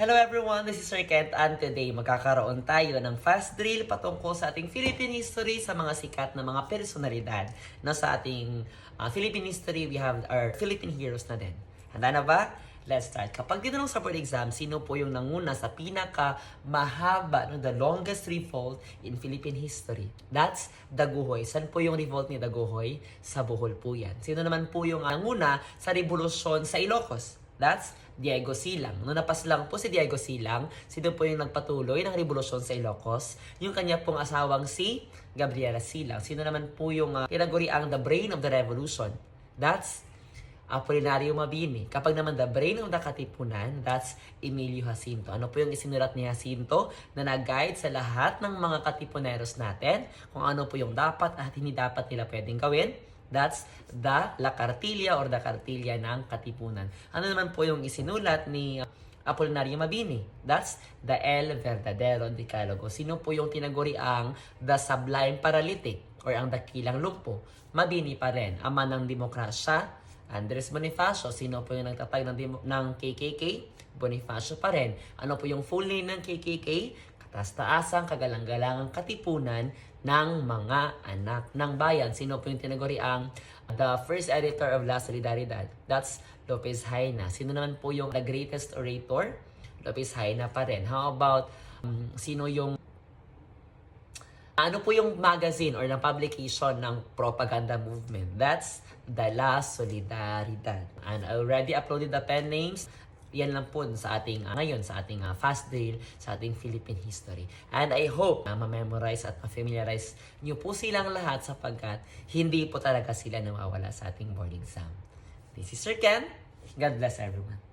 Hello everyone, this is Sir Kent and today magkakaroon tayo ng fast drill patungkol sa ating Philippine history sa mga sikat na mga personalidad. Na sa ating Philippine history, we have our Philippine heroes na din. Handa na ba? Let's start. Kapag tinanong sa board exam, sino po yung nanguna sa pinaka-mahaba, the longest revolt in Philippine history? That's Daguhoy. San po yung revolt ni Daguhoy? Sa Bohol po yan. Sino naman po yung nanguna sa revolusyon sa Ilocos? That's Diego Silang. Noong napas lang po si Diego Silang, sino po yung nagpatuloy ng revolusyon sa Ilocos? Yung kanya pong asawang si Gabriela Silang. Sino naman po yung tinaguriang the brain of the revolution? That's Apolinario Mabini. Kapag naman the brain of the Katipunan, that's Emilio Jacinto. Ano po yung isinulat ni Jacinto na nag-guide sa lahat ng mga Katipuneros natin kung ano po yung dapat at hindi dapat nila pwedeng gawin? That's the La Cartilla or the Cartilla ng Katipunan. Ano naman po yung isinulat ni Apolinario Mabini? That's the El Verdadero Decalogo. Sino po yung tinaguri ang the Sublime Paralytic or ang dakilang lumpo? Mabini pa rin. Ama ng demokrasya, Andres Bonifacio. Sino po yung nagtatag ng KKK? Bonifacio pa rin. Ano po yung full name ng KKK? Kataas-taasang kagalang-galangang katipunan ng mga anak ng bayan. Sino po yung tinaguri ang the first editor of La Solidaridad? That's Lopez Haina. Sino naman po yung the greatest orator? Lopez Haina pa rin. How about sino yung ano po yung magazine or ng publication ng propaganda movement? That's the La Solidaridad. And I already uploaded the pen names. Yan lang po sa ating ngayon, sa ating fast drill, sa ating Philippine history. And I hope na ma-memorize at ma-familiarize nyo po silang lahat sapagkat hindi po talaga sila nawawala sa ating board exam. This is Sir Ken. God bless everyone.